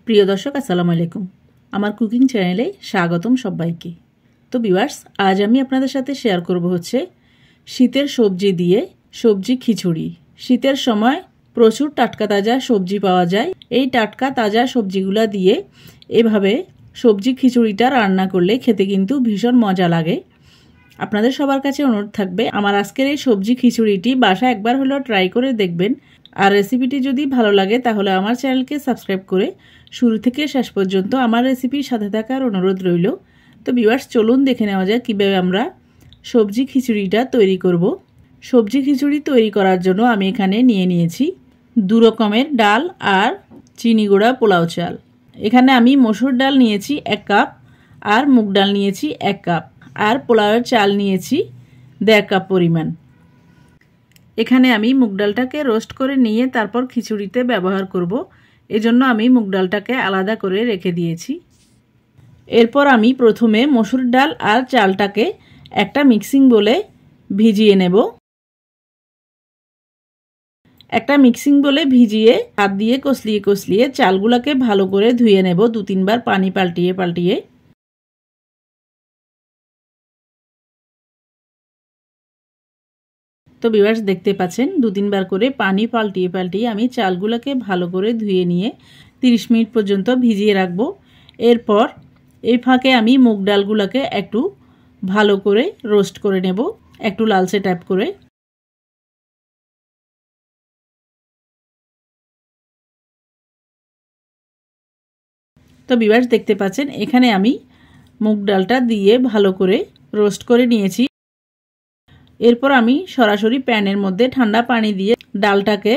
প্রিয় দর্শক আসসালামু আলাইকুম। আমার কুকিং চ্যানেলে স্বাগতম সবাইকে। তো ভিউয়ার্স, আজ আমি আপনাদের সাথে শেয়ার করব হচ্ছে শীতের সবজি দিয়ে সবজি খিচুড়ি। শীতের সময় প্রচুর টাটকা তাজা সবজি পাওয়া যায়। এই টাটকা তাজা সবজিগুলা দিয়ে এভাবে সবজি খিচুড়িটা রান্না করলে খেতে কিন্তু ভীষণ মজা লাগে। আপনাদের সবার কাছে অনুরোধ থাকবে আমার আজকের এই সবজি খিচুড়িটি বাসায় একবার হলেও ট্রাই করে দেখবেন। আর রেসিপিটি যদি ভালো লাগে তাহলে আমার চ্যানেলকে সাবস্ক্রাইব করে শুরু থেকে শেষ পর্যন্ত আমার রেসিপির সাথে থাকার অনুরোধ রইল। তো ভিউয়ার্স, চলুন দেখে নেওয়া যায় কীভাবে আমরা সবজি খিচুড়িটা তৈরি করব। সবজি খিচুড়ি তৈরি করার জন্য আমি এখানে নিয়ে নিয়েছি 2 রকমের ডাল আর চিনি গুঁড়া পোলাও চাল। এখানে আমি মসুর ডাল নিয়েছি 1 কাপ, আর মুগ ডাল নিয়েছি 1 কাপ, আর পোলাওয়ের চাল নিয়েছি 1.5 কাপ পরিমাণ। এখানে আমি মুগ ডালটাকে রোস্ট করে নিয়ে তারপর খিচুড়িতে ব্যবহার করব, এজন্য আমি মুগ ডালটাকে আলাদা করে রেখে দিয়েছি। এরপর আমি প্রথমে মসুর ডাল আর চালটাকে একটা মিক্সিং বলে ভিজিয়ে নেব। একটা মিক্সিং বলে ভিজিয়ে হাত দিয়ে কষলিয়ে কষলিয়ে চালগুলোকে ভালো করে ধুয়ে নেব 2-3 বার পানি পাল্টিয়ে পাল্টিয়ে। তো ভিউয়ার্স, দেখতে পাচ্ছেন 2-3 বার করে পানি পাল্টিয়ে পাল্টিয়ে আমি চালগুলোকে ভালো করে ধুয়ে নিয়ে 30 মিনিট পর্যন্ত ভিজিয়ে রাখব। এরপর এই ফাঁকে আমি মুগ ডালগুলোকে একটু ভালো করে রোস্ট করে নেব, একটু লালচে টাইপ করে। তো ভিউয়ার্স, দেখতে পাচ্ছেন এখানে আমি মুগ ডালটা দিয়ে ভালো করে রোস্ট করে নিয়েছি। এরপর আমি সরাসরি প্যানের মধ্যে ঠান্ডা পানি দিয়ে ডালটাকে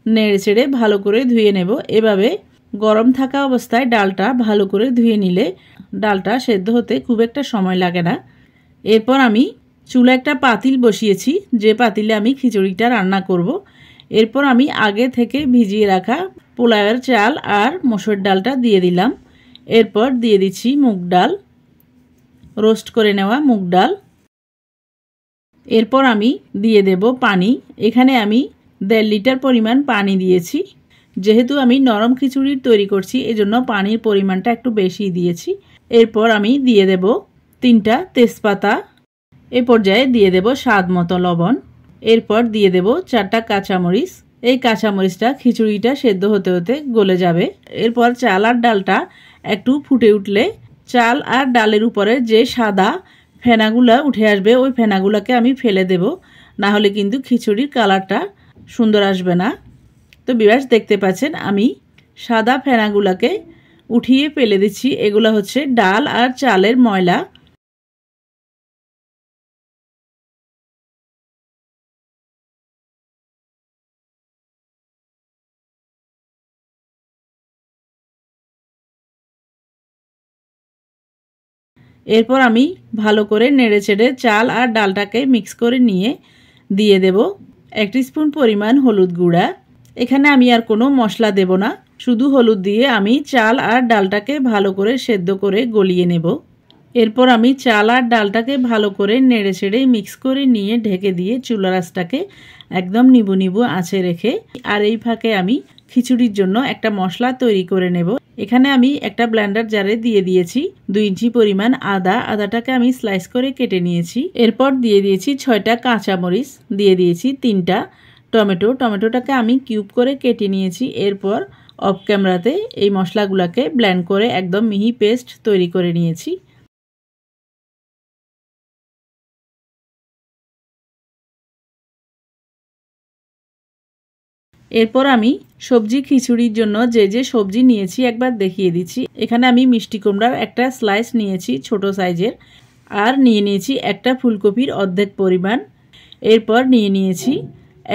নেড়ে চেড়ে ভালো করে ধুয়ে নেব। এভাবে গরম থাকা অবস্থায় ডালটা ভালো করে ধুয়ে নিলে ডালটা সেদ্ধ হতে খুব একটা সময় লাগে না। এরপর আমি চুলা একটা পাতিল বসিয়েছি, যে পাতিলে আমি খিচুড়িটা রান্না করব। এরপর আমি আগে থেকে ভিজিয়ে রাখা পোলাওয়ের চাল আর মসুর ডালটা দিয়ে দিলাম। এরপর দিয়ে দিচ্ছি মুগ ডাল, রোস্ট করে নেওয়া মুগ ডাল। এরপর আমি দিয়ে দেব পানি। এখানে আমি 1.5 লিটার পরিমাণ পানি দিয়েছি। যেহেতু আমি নরম খিচুড়ি তৈরি করছি এজন্য পানির পরিমাণটা একটু বেশি দিয়েছি। এরপর আমি দিয়ে দেব 3টা তেজপাতা। এই পর্যায়ে দিয়ে দেব স্বাদ মতো লবণ। এরপর দিয়ে দেব 4টা কাঁচামরিচ। এই কাঁচামরিচটা খিচুড়িটা সেদ্ধ হতে হতে গলে যাবে। এরপর চাল আর ডালটা একটু ফুটে উঠলে চাল আর ডালের উপরে যে সাদা ফেনাগুলা উঠে আসবে ওই ফেনাগুলাকে আমি ফেলে দেব, না হলে কিন্তু খিচুড়ির কালারটা সুন্দর আসবে না। তো ভিউয়ার্স, দেখতে পাচ্ছেন আমি সাদা ফেনাগুলাকে উঠিয়ে ফেলে দিচ্ছি। এগুলা হচ্ছে ডাল আর চালের ময়লা। এরপর আমি ভালো করে নেড়ে চেড়ে চাল আর ডালটাকে মিক্স করে নিয়ে দিয়ে দেব 1 টিস্পুন পরিমাণ হলুদ গুঁড়া। এখানে আমি আর কোনো মশলা দেব না, শুধু হলুদ দিয়ে আমি চাল আর ডালটাকে ভালো করে সেদ্ধ করে গলিয়ে নেব। এরপর আমি চাল আর ডালটাকে ভালো করে নেড়ে চেড়ে মিক্স করে নিয়ে ঢেকে দিয়ে চুলার আঁচটাকে একদম নিবু নিবু আঁচে রেখে আর এই ফাঁকে আমি খিচুড়ির জন্য একটা মশলা তৈরি করে নেব। এখানে আমি একটা ব্লেন্ডার জারে দিয়ে দিয়েছি 2 ইঞ্চি পরিমাণ আদা। আদাটাকে আমি স্লাইস করে কেটে নিয়েছি। এরপর দিয়ে দিয়েছি 6টা কাঁচামরিচ, দিয়ে দিয়েছি 3টা টমেটো। টমেটোটাকে আমি কিউব করে কেটে নিয়েছি। এরপর অফ ক্যামেরাতে এই মশলাগুলোকে ব্লেন্ড করে একদম মিহি পেস্ট তৈরি করে নিয়েছি। এরপর আমি সবজি খিচুড়ির জন্য যে যে সবজি নিয়েছি একবার দেখিয়ে দিচ্ছি। এখানে আমি মিষ্টি কুমড়ার একটা স্লাইস নিয়েছি ছোট সাইজের, আর নিয়ে নিয়েছি একটা ফুলকপির অর্ধেক পরিমাণ। এরপর নিয়ে নিয়েছি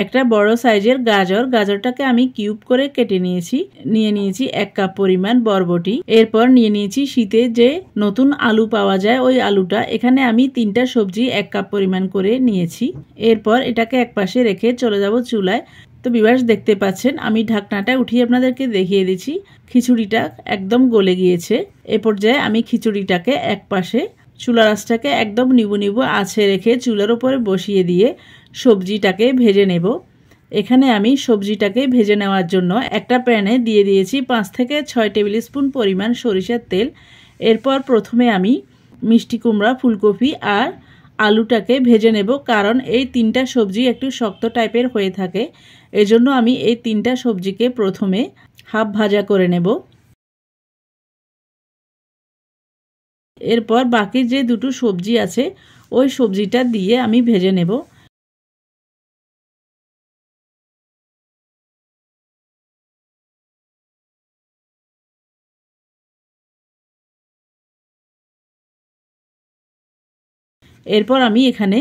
একটা বড় সাইজের গাজর। গাজরটাকে আমি কিউব করে কেটে নিয়েছি। নিয়ে নিয়েছি 1 কাপ পরিমাণ বরবটি। এরপর নিয়ে নিয়েছি শীতে যে নতুন আলু পাওয়া যায় ওই আলুটা। এখানে আমি 3টা সবজি 1 কাপ পরিমাণ করে নিয়েছি। এরপর এটাকে একপাশে রেখে চলে যাব চুলায়। তো ভিউয়ার্স, দেখতে পাচ্ছেন আমি ঢাকনাটা উঠিয়ে আপনাদেরকে দেখিয়ে দিচ্ছি খিচুড়িটা একদম গলে গিয়েছে। এ পর্যায়ে আমি খিচুড়িটাকে একপাশে চুলার আঁচটাকে একদম নিবু নিবু আঁচে রেখে চুলার উপরে বসিয়ে দিয়ে সবজিটাকে ভেজে নেব। এখানে আমি সবজিটাকে ভেজে নেওয়ার জন্য একটা প্যানে দিয়ে দিয়েছি 5 থেকে 6 টেবিল স্পুন পরিমাণ সরিষার তেল। এরপর প্রথমে আমি মিষ্টি কুমড়া, ফুলকপি আর আলুটাকে ভেজে নেব, কারণ এই তিনটা সবজি একটু শক্ত টাইপের হয়ে থাকে। এজন্য আমি এই তিনটা সবজিকে প্রথমে হাফ ভাজা করে নেব। এরপর বাকি যে দুটো সবজি আছে ওই সবজিটা দিয়ে আমি ভেজে নেব। এরপর আমি এখানে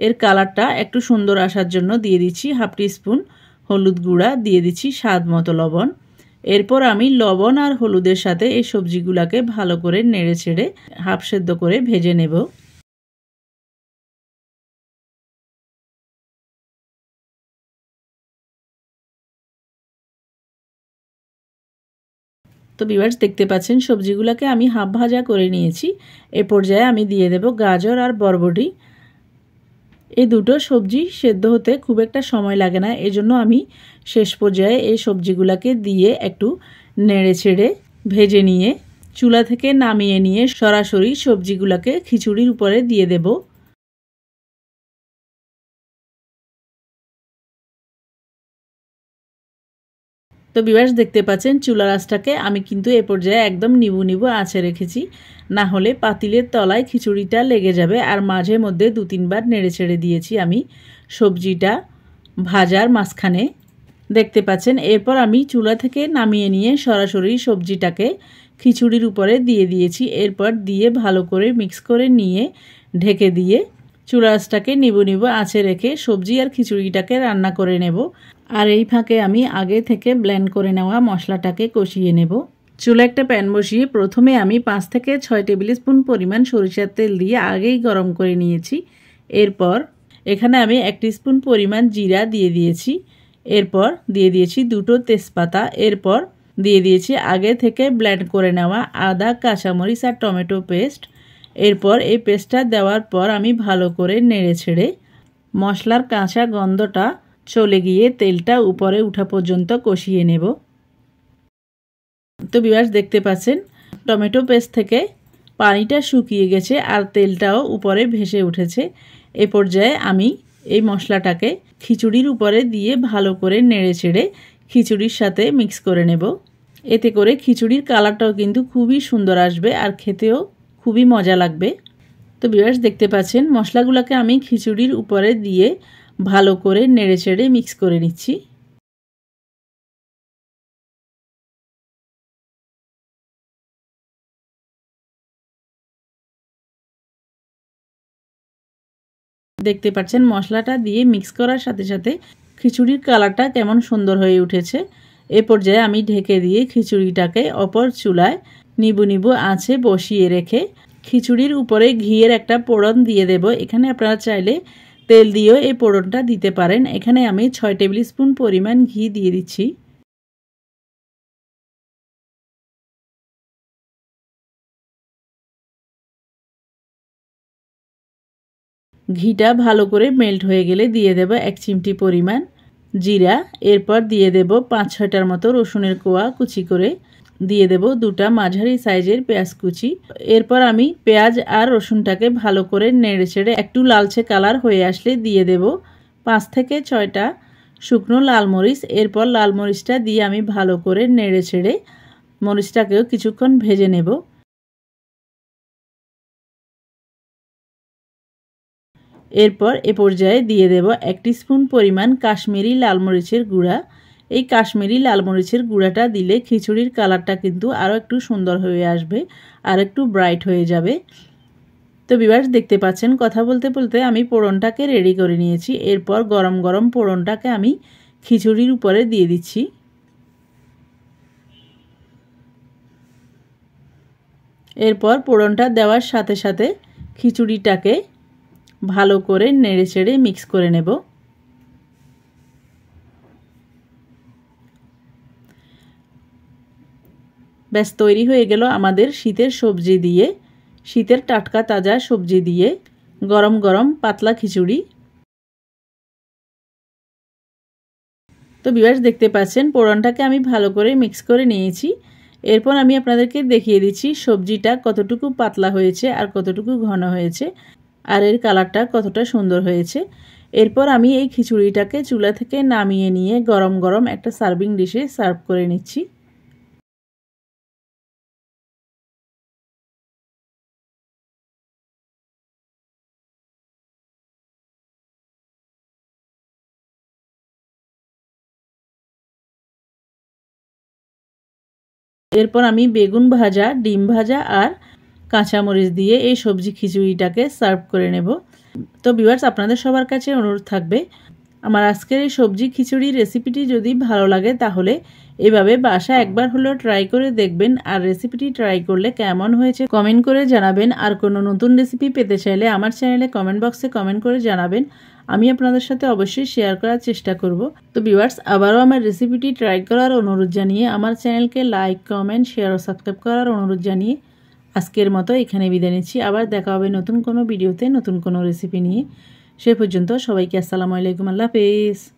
এর কালারটা একটু সুন্দর আসার জন্য দিয়ে দিচ্ছি হাফ টিস্পুন হলুদ গুঁড়া, দিয়ে দিচ্ছি স্বাদ মতো লবণ। এরপর আমি লবণ আর হলুদের সাথে এই সবজিগুলোকে ভালো করে নেড়ে ছেড়ে হাফ সেদ্ধ করে ভেজে নেব। তো ভিউয়ার্স দেখতে পাচ্ছেন সবজিগুলোকে আমি হাফ ভাজা করে নিয়েছি। এ পর্যায়ে আমি দিয়ে দেব গাজর আর বরবটি। এই দুটো সবজি সেদ্ধ হতে খুব একটা সময় লাগে না, এজন্য আমি শেষ পর্যায়ে এই সবজিগুলোকে দিয়ে একটু নেড়ে ছেড়ে ভেজে নিয়ে চুলা থেকে নামিয়ে নিয়ে সরাসরি সবজিগুলোকে খিচুড়ির উপরে দিয়ে দেব। তো ভিউয়ার্স দেখতে পাচ্ছেন চুলার আঁচটাকে আমি কিন্তু এ পর্যায়ে একদম নিবু নিবু আঁচে রেখেছি, না হলে পাতিলের তলায় খিচুড়িটা লেগে যাবে। আর মাঝে মধ্যে 2-3 বার নেড়ে ছেড়ে দিয়েছি আমি সবজিটা ভাজার মাঝখানে, দেখতে পাচ্ছেন। এরপর আমি চুলা থেকে নামিয়ে নিয়ে সরাসরি সবজিটাকে খিচুড়ির উপরে দিয়ে দিয়েছি। এরপর দিয়ে ভালো করে মিক্স করে নিয়ে ঢেকে দিয়ে চুলা আঁচটাকে নিবু নিবু আঁচে রেখে সবজি আর খিচুড়িটাকে রান্না করে নেব। আর এই ফাঁকে আমি আগে থেকে ব্লেন্ড করে নেওয়া মশলাটাকে কষিয়ে নেব। চুলা একটা প্যান বসিয়ে প্রথমে আমি 5 থেকে 6 টেবিল স্পুন পরিমাণ সরিষার তেল দিয়ে আগেই গরম করে নিয়েছি। এরপর এখানে আমি 1 টিস্পুন পরিমাণ জিরা দিয়ে দিয়েছি। এরপর দিয়ে দিয়েছি 2টো তেজপাতা। এরপর দিয়ে দিয়েছি আগে থেকে ব্লেন্ড করে নেওয়া আদা, কাঁচামরিচ আর টমেটো পেস্ট। এরপর এই পেস্টটা দেওয়ার পর আমি ভালো করে নেড়ে ছেড়ে মশলার কাঁচা গন্ধটা চলে গিয়ে তেলটা উপরে উঠা পর্যন্ত কষিয়ে নেব। তো ভিউয়ার্স দেখতে পাচ্ছেন টমেটো পেস্ট থেকে পানিটা শুকিয়ে গেছে আর তেলটাও উপরে ভেসে উঠেছে। এ পর্যায়ে আমি এই মশলাটাকে খিচুড়ির উপরে দিয়ে ভালো করে নেড়ে ছেড়ে খিচুড়ির সাথে মিক্স করে নেব। এতে করে খিচুড়ির কালারটাও কিন্তু খুবই সুন্দর আসবে আর খেতেও খুবই মজা লাগবে। তো ভিউয়ার্স দেখতে পাচ্ছেন মশলাগুলোকে আমি খিচুড়ির উপরে দিয়ে ভালো করে নেড়ে ছেড়ে মিক্স করে নিচ্ছি। দেখতে পাচ্ছেন মশলাটা দিয়ে মিক্স করার সাথে সাথে খিচুড়ির কালারটা কেমন সুন্দর হয়ে উঠেছে। এ পর্যায়ে আমি ঢেকে দিয়ে খিচুড়িটাকে অপর চুলায় নিবু নিবু আঁচে বসিয়ে রেখে খিচুড়ির উপরে ঘিয়ের একটা পোড়ন দিয়ে দেব। এখানে আপনারা চাইলে তেল দিয়েও এই পোড়নটা দিতে পারেন। এখানে আমি 6 টেবিল স্পুন পরিমাণ ঘি দিয়ে দিচ্ছি। ঘিটা ভালো করে মেল্ট হয়ে গেলে দিয়ে দেব 1 চিমটি পরিমাণ জিরা। এরপর দিয়ে দেব 5-6টার মতো রসুনের কোয়া কুচি করে, দিয়ে দেব 2টা মাঝারি সাইজের পেঁয়াজ কুচি। এরপর আমি পেঁয়াজ আর রসুনটাকে ভালো করে নেড়ে ছেড়ে একটু লালচে কালার হয়ে আসলে দিয়ে দেব 5 থেকে 6টা শুকনো লাল মরিচ। এরপর লাল মরিচটা দিয়ে আমি ভালো করে নেড়ে ছেড়ে মরিচটাকেও কিছুক্ষণ ভেজে নেব। এরপর এ পর্যায়ে দিয়ে দেব 1 টিস্পুন পরিমাণ কাশ্মীরি লাল মরিচের গুঁড়া। এই কাশ্মীরি লাল মরিচের গুঁড়াটা দিলে খিচুড়ির কালারটা কিন্তু আরও একটু সুন্দর হয়ে আসবে আর একটু ব্রাইট হয়ে যাবে। তো ভিউয়ার্স দেখতে পাচ্ছেন কথা বলতে বলতে আমি পোড়নটাকে রেডি করে নিয়েছি। এরপর গরম গরম পোড়নটাকে আমি খিচুড়ির উপরে দিয়ে দিচ্ছি। এরপর পোড়নটা দেওয়ার সাথে সাথে খিচুড়িটাকে ভালো করে নেড়ে ছেড়ে মিক্স করে নেব। ব্যাস তৈরি হয়ে গেল আমাদের শীতের সবজি দিয়ে, শীতের টাটকা তাজা সবজি দিয়ে গরম গরম পাতলা খিচুড়ি। তো ভিউয়ার্স দেখতে পাচ্ছেন পোড়নটাকে আমি ভালো করে মিক্স করে নিয়েছি। এরপর আমি আপনাদেরকে দেখিয়ে দিচ্ছি সবজিটা কতটুকু পাতলা হয়েছে আর কতটুকু ঘন হয়েছে আর এর কালারটা কতটা সুন্দর হয়েছে। এরপর আমি এই খিচুড়িটাকে চুলা থেকে নামিয়ে নিয়ে গরম গরম একটা সার্ভিং ডিশে সার্ভ করে নিচ্ছি। এরপর আমি বেগুন ভাজা, ডিম ভাজা আর কাঁচামরিচ দিয়ে এই সবজি খিচুড়িটাকে সার্ভ করে নেব। তো ভিউয়ার্স আপনাদের সবার কাছে অনুরোধ থাকবে আমার আজকের এই সবজি খিচুড়ি রেসিপিটি যদি ভালো লাগে তাহলে এভাবে বাসায় একবার হলেও ট্রাই করে দেখবেন। আর রেসিপিটি ট্রাই করলে কেমন হয়েছে কমেন্ট করে জানাবেন। আর কোনো নতুন রেসিপি পেতে চাইলে আমার চ্যানেলে কমেন্ট বক্সে কমেন্ট করে জানাবেন, আমি আপনাদের সাথে অবশ্যই শেয়ার করার চেষ্টা করব। তো ভিউয়ার্স আবারও আমার রেসিপিটি ট্রাই করার অনুরোধ জানিয়ে আমার চ্যানেলকে লাইক, কমেন্ট, শেয়ার ও সাবস্ক্রাইব করার অনুরোধ জানিয়ে আজকের মতো এখানে বিদায় নিচ্ছি। আবার দেখা হবে নতুন কোনো ভিডিওতে নতুন কোনো রেসিপি নিয়ে। সে পর্যন্ত সবাইকে আসসালামু আলাইকুম, আল্লাহ হাফেজ।